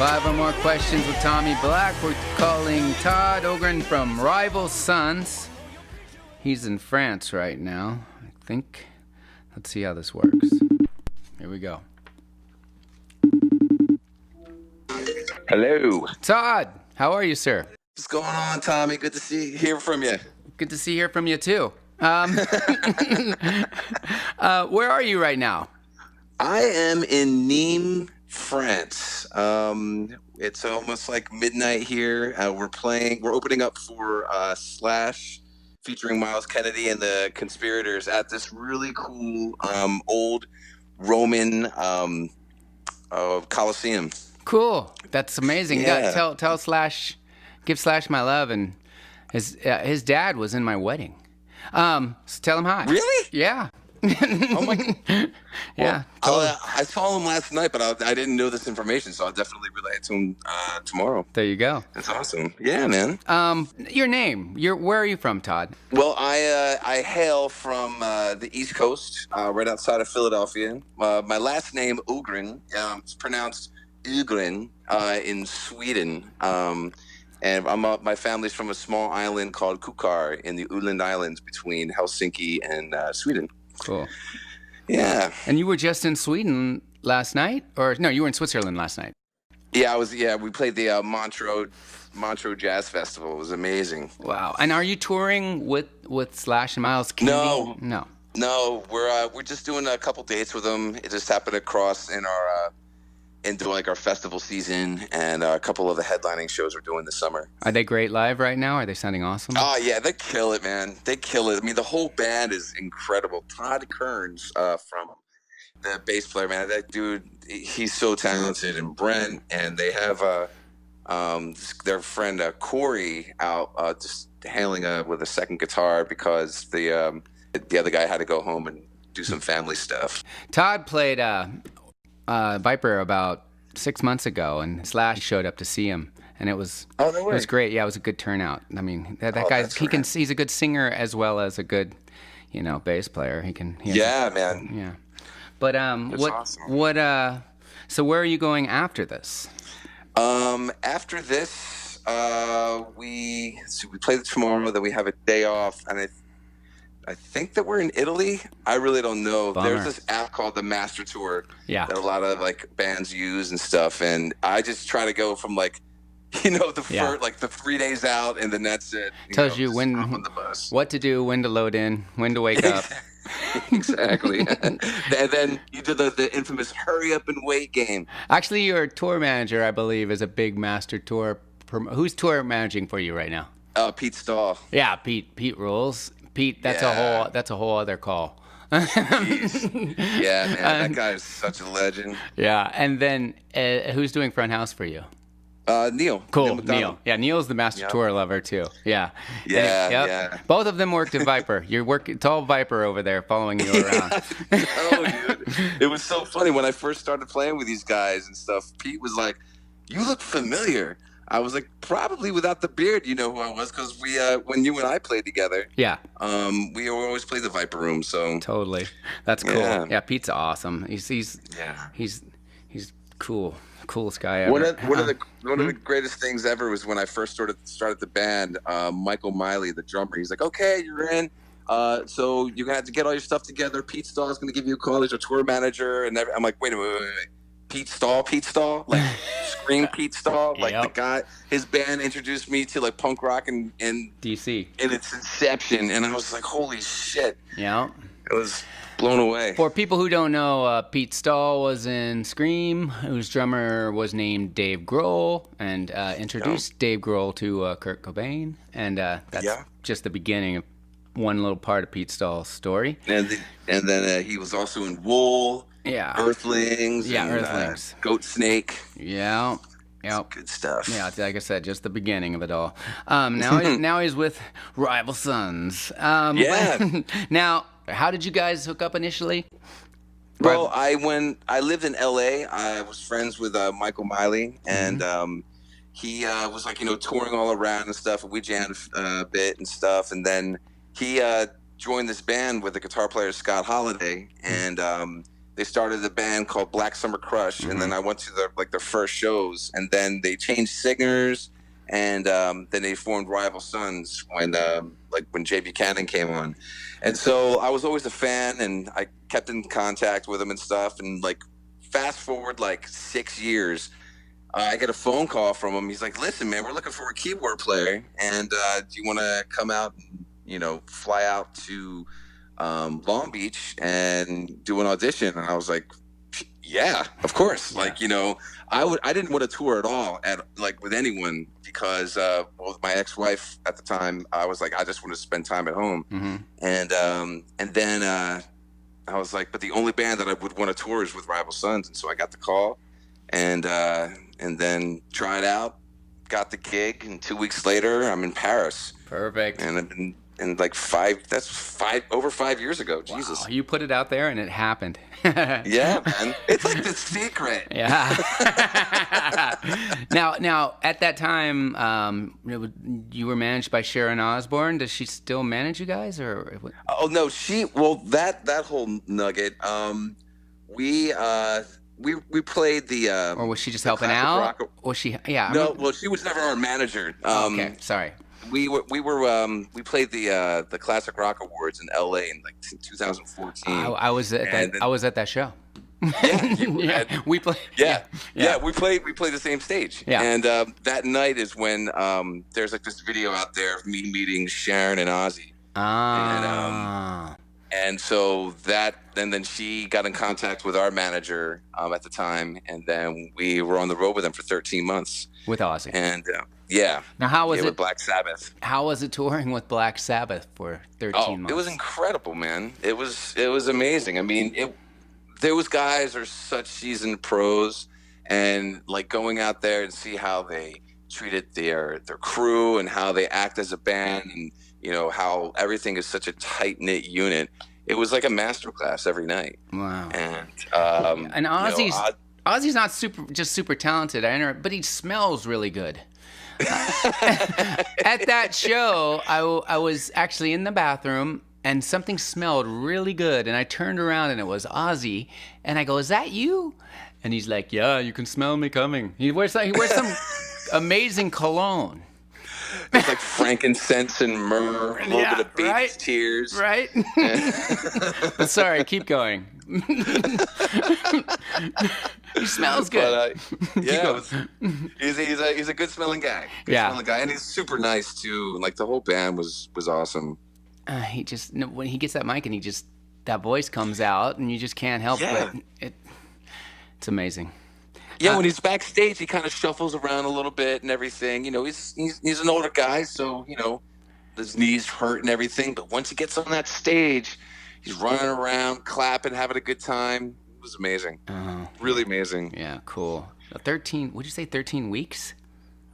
5 or more questions with Tommy Black. We're calling Todd Ögren from Rival Sons. He's in France right now, I think. Let's see how this works. Here we go. Hello. Todd, how are you, sir? What's going on, Tommy? Good to hear from you. Good to hear from you, too. Where are you right now? I am in Nîmes, France. It's almost like midnight here. We're opening up for Slash, featuring Myles Kennedy and the Conspirators at this really cool old Roman Coliseum. Cool. That's amazing. Yeah. Tell Slash, give Slash my love, and his dad was in my wedding. So tell him hi. Really? Yeah. Oh my. Yeah. Well, I saw him last night, but I didn't know this information, so I'll definitely relay it to him tomorrow. There you go. That's awesome. Yeah, man. Your name. Where are you from, Todd? Well, I hail from the East Coast, right outside of Philadelphia. My last name, Ögren, it's pronounced Ögren in Sweden. And my family's from a small island called Kukar in the Öland Islands between Helsinki and Sweden. Cool. Yeah. And you were just in Sweden last night? Or no, you were in Switzerland last night. Yeah, we played the Montreux Jazz Festival. It was amazing. Wow. And are you touring with Slash and Myles Kennedy? No, we're just doing a couple dates with them. It just happened to cross into like our festival season, and a couple of the headlining shows we're doing this summer. Are they great live right now? Are they sounding awesome? Oh yeah, they kill it, man. They kill it. I mean, the whole band is incredible. Todd Kearns from the bass player, man. That dude, he's so talented. And Brent, and they have their friend Corey out just hailing with a second guitar because the other guy had to go home and do some family stuff. Todd played Viper about 6 months ago, and Slash showed up to see him, and it was it was great. Yeah, it was a good turnout. I mean, that guy, he's a good singer as well as a good, bass player. Man. Yeah. But That's awesome. So where are you going after this? After this, we play tomorrow. Then we have a day off, and I think that we're in Italy. I really don't know. Bummer. There's this app called the Master Tour that a lot of bands use and stuff, and I just try to go from the 3 days out, and then that's it. Tells you when on the bus. What to do, when to load in, when to wake up. Exactly. And then you do the infamous hurry up and wait game. Actually, your tour manager, I believe, is a big Master Tour. Who's tour managing for you right now? Pete Stahl. Yeah, Pete rules. Pete, that's a whole other call. Jeez. Yeah, man, that guy is such a legend. Yeah, and then who's doing front house for you? Neil. Cool, Neil. Yeah, Neil's the Master Tour lover too. Yeah. Yeah. Both of them worked at Viper. It's all Viper over there following you around. Oh, dude. It was so funny when I first started playing with these guys and stuff. Pete was like, "You look familiar." I was like, probably without the beard, you know who I was, because when you and I played together, we always played the Viper Room. So totally, that's cool. Yeah, Pete's awesome. He's cool, coolest guy ever. One of the greatest things ever was when I first started the band. Michael Miley, the drummer, he's like, "Okay, you're in. So you're gonna have to get all your stuff together. Pete Stahl is gonna give you a call. He's your tour manager." And I'm like, wait a minute. Pete Stahl, like Scream Pete Stahl, like the guy. His band introduced me to punk rock in DC in its inception, and I was like, holy shit! Yeah, it was blown away. For people who don't know, Pete Stahl was in Scream, whose drummer was named Dave Grohl, and introduced Dave Grohl to Kurt Cobain, and that's just the beginning of one little part of Pete Stahl's story. And then he was also in Wool. Yeah. Earthlings. Yeah, Earthlings. Goat Snake. Yeah. Yep. Good stuff. Yeah, like I said, just the beginning of it all. Now he's with Rival Sons. Now, how did you guys hook up initially? Well, I lived in L.A. I was friends with Michael Miley, and he was touring all around and stuff, and we jammed a bit and stuff, and then he joined this band with the guitar player Scott Holiday, and they started a band called Black Summer Crush, and then I went to their first shows, and then they changed singers, and then they formed Rival Sons when Jay Buchanan came on, and so I was always a fan, and I kept in contact with him and stuff, and like fast forward like 6 years. I get a phone call from him. He's like, "Listen, man, we're looking for a keyboard player, and do you want to come out and, fly out to Long Beach and do an audition?" And I was like, "Yeah, of course." Yeah. I didn't want to tour at all with anyone because with my ex-wife at the time, I was like, I just want to spend time at home. And then I was like, but the only band that I would want to tour is with Rival Sons, and so I got the call. And then tried out, got the gig, and 2 weeks later, I'm in Paris. Perfect. And I've been in over 5 years ago. Wow. Jesus. You put it out there and it happened. Yeah, man. It's like the secret. Yeah. Now, at that time, you were managed by Sharon Osbourne. Does she still manage you guys, or? Oh no, that whole nugget. We played the. Or was she just helping out? Was she? Yeah. No, well, she was never our manager. Okay, sorry. We played the Classic Rock Awards in L.A. in 2014. I was at that show. Yeah, we played. Yeah, we played the same stage. Yeah, and that night is when there's this video out there of me meeting Sharon and Ozzy. And so then she got in contact with our manager at the time, and then we were on the road with them for 13 months with Ozzy. And yeah. Now, how was it with Black Sabbath? How was it touring with Black Sabbath for 13 months? It was incredible, man. It was amazing. I mean, those guys are such seasoned pros, and going out there and see how they treated their crew and how they act as a band, and how everything is such a tight-knit unit. It was like a masterclass every night. Wow. And Ozzy's not super talented, but he smells really good. At that show, I was actually in the bathroom, and something smelled really good, and I turned around, and it was Ozzy, and I go, "Is that you?" And he's like, "Yeah, you can smell me coming." He wears some amazing cologne. It's like frankincense and myrrh, a little bit of baby's tears. Right? But sorry, keep going. He smells good. But, he's a good smelling guy. And he's super nice too. The whole band was awesome. He just, when he gets that mic and that voice comes out, and you just can't help but it's amazing. Yeah, when he's backstage, he kind of shuffles around a little bit and everything. He's an older guy, so his knees hurt and everything. But once he gets on that stage, he's running around, clapping, having a good time. It was amazing. Really amazing. Yeah, cool. 13. Would you say 13 weeks?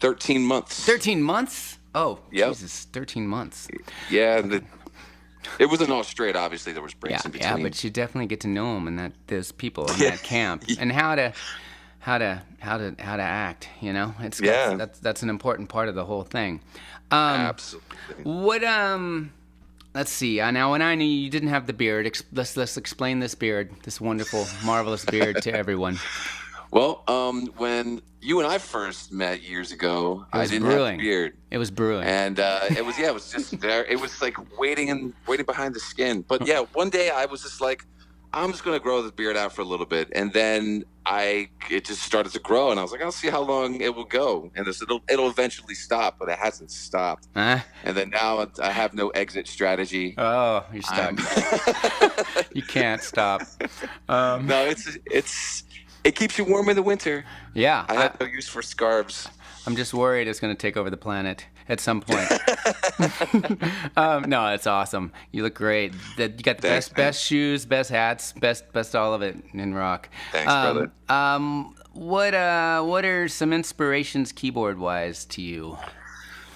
13 months. 13 months? Oh, yep. Jesus, 13 months. Yeah, it wasn't all straight. Obviously, there was breaks in between. Yeah, but you definitely get to know them and those people in that camp and how to act. That's an important part of the whole thing. Absolutely. What let's see. Now, when I knew you didn't have the beard, let's explain this beard, this wonderful, marvelous beard to everyone. Well, when you and I first met years ago, I didn't have a beard. It was brewing, and it was just there. It was like waiting behind the skin. But yeah, one day I was just like, I'm just gonna grow this beard out for a little bit, and then it just started to grow, and I was like, I'll see how long it will go, and it'll eventually stop, but it hasn't stopped. And then now I have no exit strategy. Oh, you're stuck. You can't stop. No, it keeps you warm in the winter. Yeah, I have no use for scarves. I'm just worried it's going to take over the planet at some point. No, it's awesome. You look great. You got the best shoes, best hats, best all of it in rock. Thanks, brother. What are some inspirations keyboard wise to you?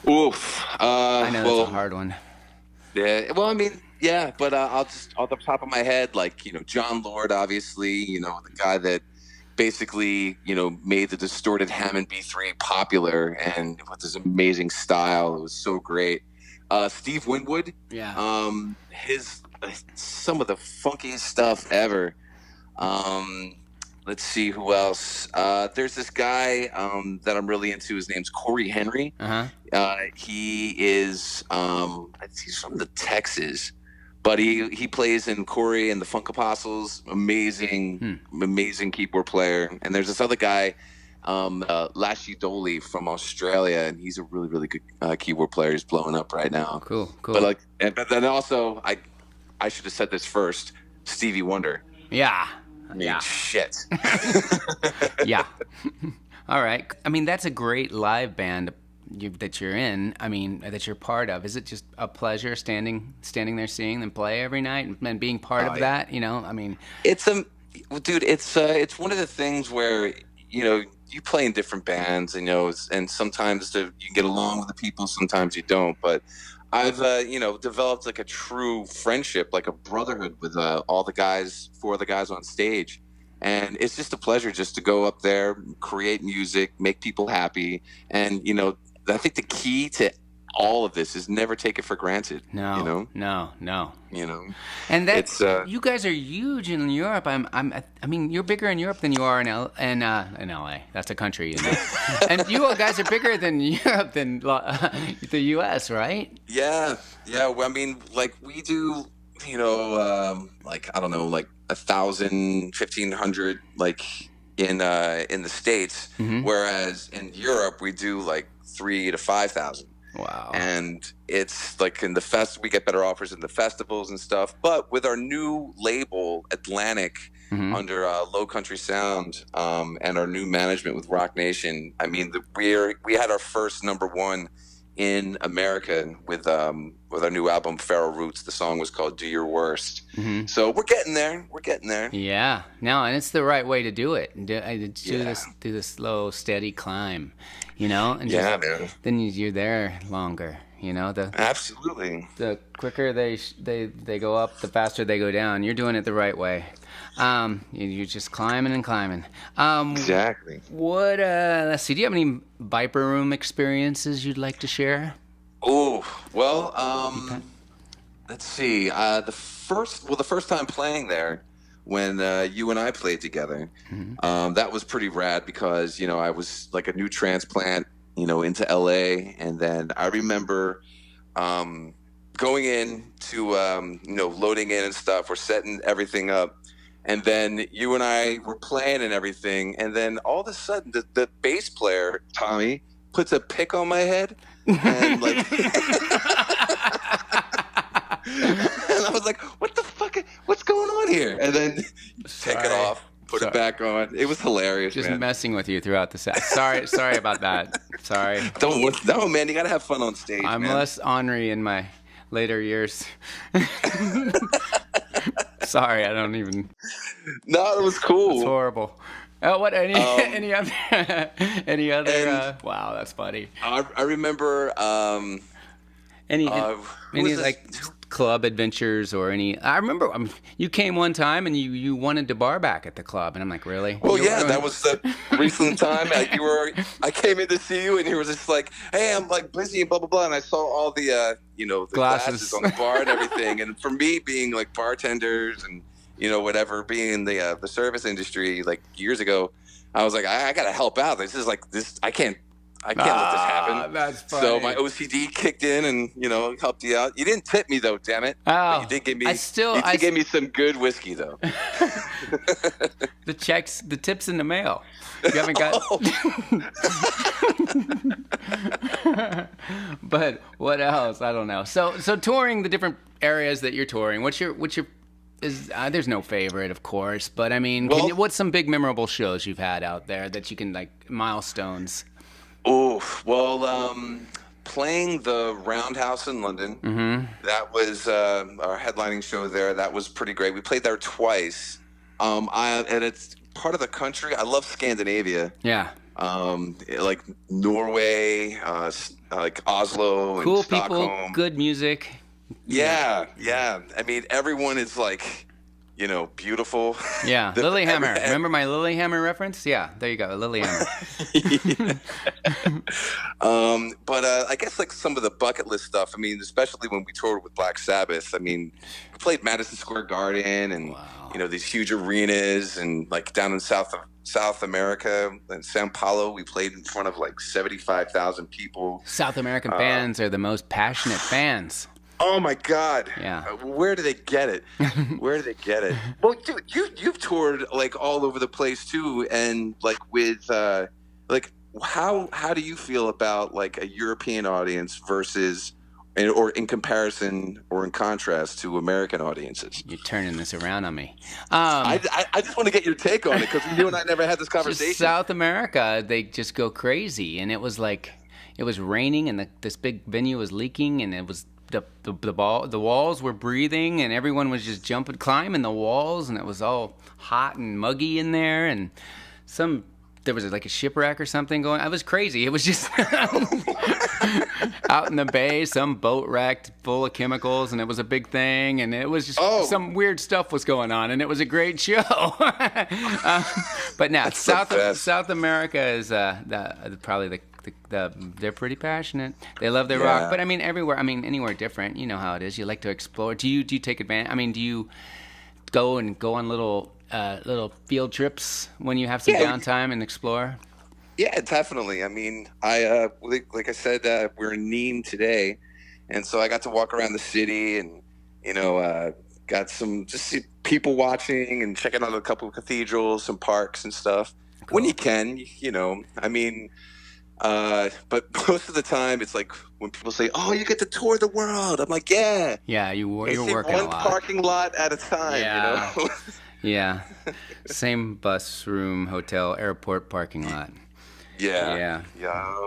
Oof. I know that's a hard one. Yeah. Well, I mean, yeah, but I'll just off the top of my head, John Lord, obviously, the guy that basically, made the distorted Hammond B3 popular, and with his amazing style, it was so great. Steve Winwood, yeah. Some of the funkiest stuff ever. Let's see who else. There's this guy that I'm really into. His name's Corey Henry. He is he's from the Texas, but he plays in Corey and the Funk Apostles. Amazing keyboard player. And there's this other guy, Lashy Doley from Australia, and he's a really, really good keyboard player. He's blowing up right now. Cool. But then also I should have said this first. Stevie Wonder. Yeah. Shit. Yeah. All right. I mean, that's a great live band that you're in. I mean, that you're part of. Is it just a pleasure standing there seeing them play every night and being part of that? You know, I mean, it's dude. It's one of the things where you play in different bands, and and sometimes you get along with the people, sometimes you don't, but. I've, developed like a true friendship, like a brotherhood with all the guys, 4 of the guys on stage. And it's just a pleasure just to go up there, create music, make people happy. And, I think the key to all of this is never take it for granted. No. And that's you guys are huge in Europe. I mean, you're bigger in Europe than you are in LA. That's a country, And you all guys are bigger than Europe than the U.S., right? Yeah. Well, I mean, like we do, like I don't know, like 1,000, 1,500, like in the States, whereas in Europe we do like 3,000 to 5,000. Wow. And it's like in the we get better offers in the festivals and stuff. But with our new label, Atlantic, under Low Country Sound, and our new management with Rock Nation, I mean, we had our first #1 in America with our new album, Feral Roots. The song was called Do Your Worst. So we're getting there. Yeah. No, and it's the right way to do it. Do this slow, steady climb, and man. Then you're there longer, Absolutely. The quicker they go up, the faster they go down. You're doing it the right way. You're just climbing and climbing. Exactly. What? Let's see. Do you have any Viper Room experiences you'd like to share? Oh, well, let's see. The first time playing there, when you and I played together, that was pretty rad because I was like a new transplant, into LA, and then I remember going in to loading in and stuff. We're setting everything up. And then you and I were playing and everything, and then all of a sudden, the bass player Tommy puts a pick on my head, and like, and I was like, "What the fuck? What's going on here?" And then take it off, put it back on. It was hilarious. Just man. Messing with you throughout the set. Sorry about that. Sorry. No, man, you gotta have fun on stage. I'm less ornery in my later years. Sorry, I don't even. No, it was cool. It's horrible. What? Any other? Wow, that's funny. I remember. Any like club adventures or any? I remember you came one time and you wanted to bar back at the club, and I'm like, really? Well, yeah, that was the recent time I came in to see you, and you were just like, hey, I'm like busy and blah blah blah, and I saw all the the glasses on the bar and everything, and for me being like bartenders and whatever, being in the service industry like years ago, I was like, I gotta help out. This is like this. I can't let this happen. That's funny. So my OCD kicked in and helped you out. You didn't tip me though, damn it. Oh, but you did give me. You gave me some good whiskey though. The tips in the mail. You haven't got. But what else? I don't know. So touring the different areas that you're touring. What's your there's no favorite, of course, but I mean, what's some big memorable shows you've had out there that you can like milestones? Oh, well, playing the Roundhouse in London, that was our headlining show there. That was pretty great. We played there twice. And it's part of the country. I love Scandinavia. Yeah. Like Norway, like Oslo and cool Stockholm. People, good music. Yeah. I mean, everyone is like, beautiful. Yeah, Lilyhammer. Remember my Lilyhammer reference? Yeah, there you go, Lilyhammer. But I guess like some of the bucket list stuff. I mean, especially when we toured with Black Sabbath. I mean, we played Madison Square Garden and these huge arenas, and like down in South America in Sao Paulo, we played in front of like 75,000 people. South American fans are the most passionate fans. Oh my God! Yeah, where do they get it? Where do they get it? Well, dude, you've toured like all over the place too, and like with like how do you feel about like a European audience versus, or in comparison or in contrast to American audiences? You're turning this around on me. I just want to get your take on it, because you and I never had this conversation. South America, they just go crazy, and it was raining, and this big venue was leaking, and it was. The walls were breathing, and everyone was just climbing the walls, and it was all hot and muggy in there, and there was like a shipwreck or something going. I was crazy. It was just out in the bay, some boat wrecked full of chemicals, and it was a big thing, and it was just some weird stuff was going on, and it was a great show. But now South America is probably they're pretty passionate. They love their rock, but I mean anywhere different. You know how it is. You like to explore. Do you take advantage? I mean, do you go on little field trips when you have some downtime and explore? Yeah, definitely. I mean, like I said, we're in Nîmes today, and so I got to walk around the city, and got some just people watching and checking out a couple of cathedrals, some parks and stuff. Cool. When you can, I mean. But most of the time, it's like when people say, "Oh, you get to tour the world." I'm like, "Yeah, you're working a lot. One parking lot at a time." Yeah, same bus room, hotel, airport parking lot. Yeah.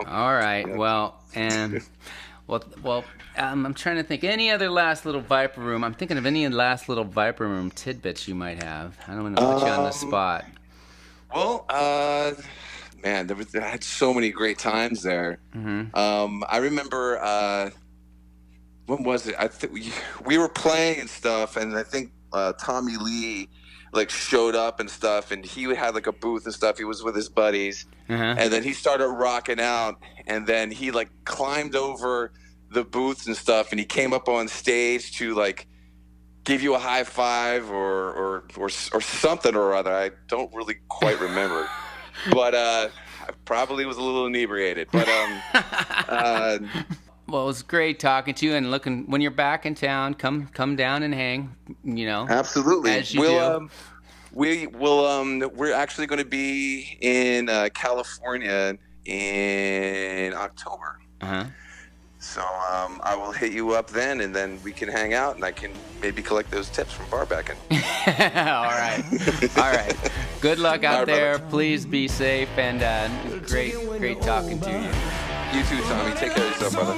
All right. Yeah. Well, and I'm trying to think. Any other last little Viper Room? I'm thinking of any last little Viper Room tidbits you might have. I don't want to put you on the spot. Well, man, I had so many great times there. Mm-hmm. I remember, when was it? I think we were playing and stuff, and I think Tommy Lee like showed up and stuff, and he had like a booth and stuff. He was with his buddies, and then he started rocking out, and then he like climbed over the booths and stuff, and he came up on stage to like give you a high five or something or other. I don't really quite remember. But I probably was a little inebriated. But well, it was great talking to you, and looking when you're back in town, come down and hang. Absolutely. As you do. We're actually going to be in California in October. So I will hit you up then, and then we can hang out, and I can maybe collect those tips from Barbacking. All right. Good luck out there. Brother. Please be safe, and great talking to you. You too, Tommy. Take care of yourself, brother.